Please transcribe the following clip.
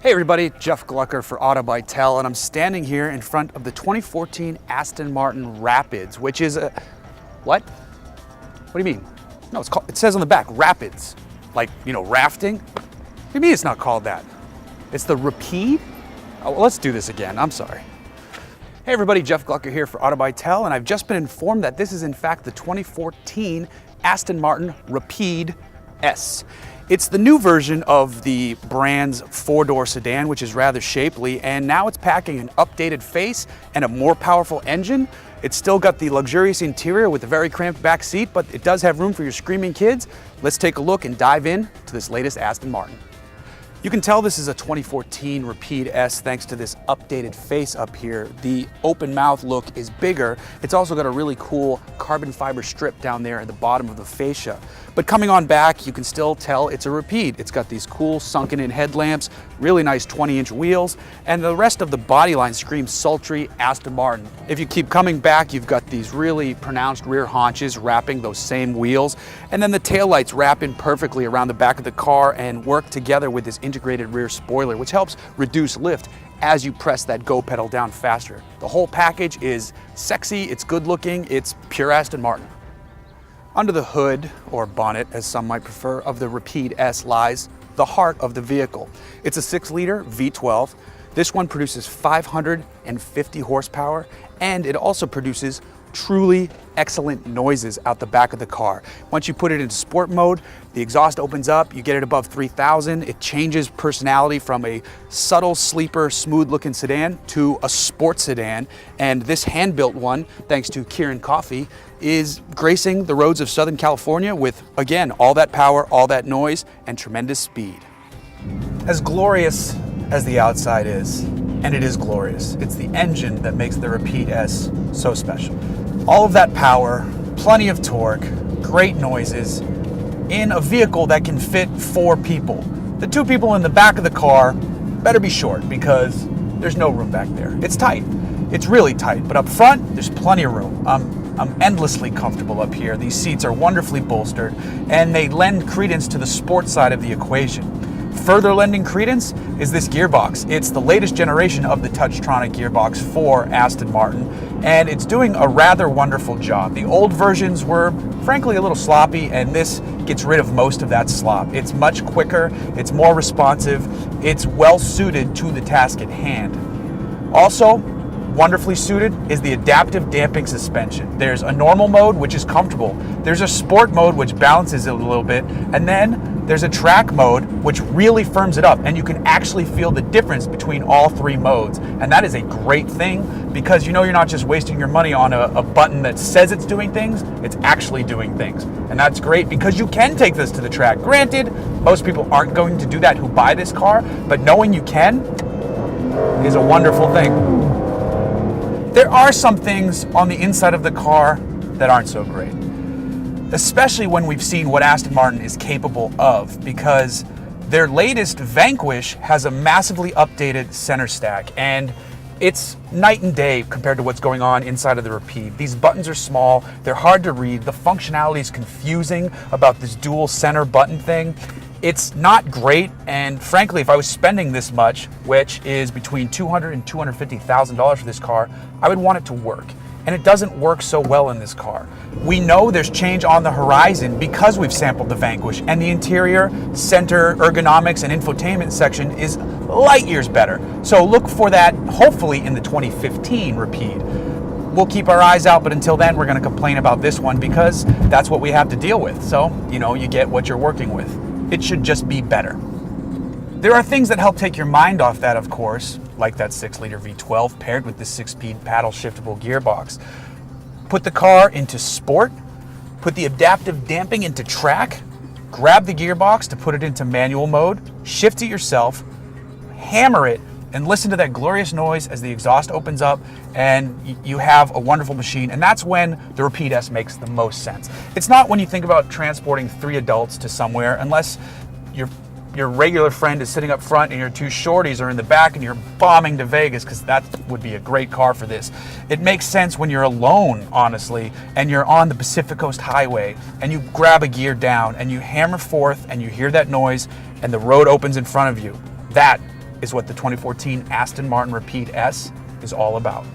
Hey everybody, Jeff Glucker for Rapide, and I'm standing here in front of the 2014 Aston Martin Rapids, which is a, what? What do you mean? No, it says on the back, Rapids. Like, you know, rafting? What do you mean it's not called that? It's the Rapide? Oh, well, let's do this again, I'm sorry. Hey everybody, Jeff Glucker here for Rapide, and I've just been informed that this is in fact the 2014 Aston Martin Rapide S. It's the new version of the brand's four-door sedan, which is rather shapely, and now it's packing an updated face and a more powerful engine. It's still got the luxurious interior with a very cramped back seat, but it does have room for your screaming kids. Let's take a look and dive in to this latest Aston Martin. You can tell this is a 2014 Rapide S thanks to this updated face up here. The open mouth look is bigger. It's also got a really cool carbon fiber strip down there at the bottom of the fascia. But coming on back, you can still tell it's a Rapide. It's got these cool sunken in headlamps, really nice 20-inch wheels, and the rest of the body line screams sultry Aston Martin. If you keep coming back, you've got these really pronounced rear haunches wrapping those same wheels, and then the taillights wrap in perfectly around the back of the car and work together with this integrated rear spoiler, which helps reduce lift as you press that go pedal down faster. The whole package is sexy, it's good looking, it's pure Aston Martin. Under the hood, or bonnet as some might prefer, of the Rapide S lies the heart of the vehicle. It's a 6-liter V12. This one produces 550 horsepower, and it also produces truly excellent noises out the back of the car. Once you put it into sport mode, the exhaust opens up, you get it above 3,000. It changes personality from a subtle sleeper, smooth looking sedan to a sports sedan. And this hand-built one, thanks to Kieran Coffee, is gracing the roads of Southern California with, again, all that power, all that noise, and tremendous speed. As glorious as the outside is, and it is glorious, it's the engine that makes the Rapide S so special. All of that power, plenty of torque, great noises, in a vehicle that can fit 4 people. The 2 people in the back of the car better be short because there's no room back there. It's tight. It's really tight, but up front, there's plenty of room. I'm endlessly comfortable up here. These seats are wonderfully bolstered, and they lend credence to the sports side of the equation. Further lending credence is this gearbox. It's the latest generation of the Touchtronic gearbox for Aston Martin, and it's doing a rather wonderful job. The old versions were, frankly, a little sloppy, and this gets rid of most of that slop. It's much quicker, it's more responsive, it's well suited to the task at hand. Also, wonderfully suited is the adaptive damping suspension. There's a normal mode, which is comfortable. There's a sport mode, which balances it a little bit. And then there's a track mode, which really firms it up. And you can actually feel the difference between all 3 modes. And that is a great thing because you know you're not just wasting your money on a button that says it's doing things, it's actually doing things. And that's great because you can take this to the track. Granted, most people aren't going to do that who buy this car, but knowing you can is a wonderful thing. There are some things on the inside of the car that aren't so great, especially when we've seen what Aston Martin is capable of, because their latest Vanquish has a massively updated center stack, and it's night and day compared to what's going on inside of the Rapide. These buttons are small, they're hard to read, the functionality is confusing about this dual center button thing. It's not great, and frankly, if I was spending this much, which is between $200,000 and $250,000 for this car, I would want it to work. And it doesn't work so well in this car. We know there's change on the horizon because we've sampled the Vanquish, and the interior, center, ergonomics, and infotainment section is light years better. So look for that, hopefully, in the 2015 Rapide. We'll keep our eyes out, but until then, we're going to complain about this one because that's what we have to deal with. So, you know, you get what you're working with. It should just be better. There are things that help take your mind off that, of course, like that 6-liter V12 paired with this 6-speed paddle shiftable gearbox. Put the car into sport, put the adaptive damping into track, grab the gearbox to put it into manual mode, shift it yourself, hammer it, and listen to that glorious noise as the exhaust opens up, and you have a wonderful machine. And that's when the Rapide S makes the most sense. It's not when you think about transporting 3 adults to somewhere, unless your regular friend is sitting up front and your 2 shorties are in the back and you're bombing to Vegas, because that would be a great car for this. It makes sense when you're alone, honestly, and you're on the Pacific Coast Highway and you grab a gear down and you hammer forth and you hear that noise and the road opens in front of you. That is what the 2014 Aston Martin Rapide S is all about.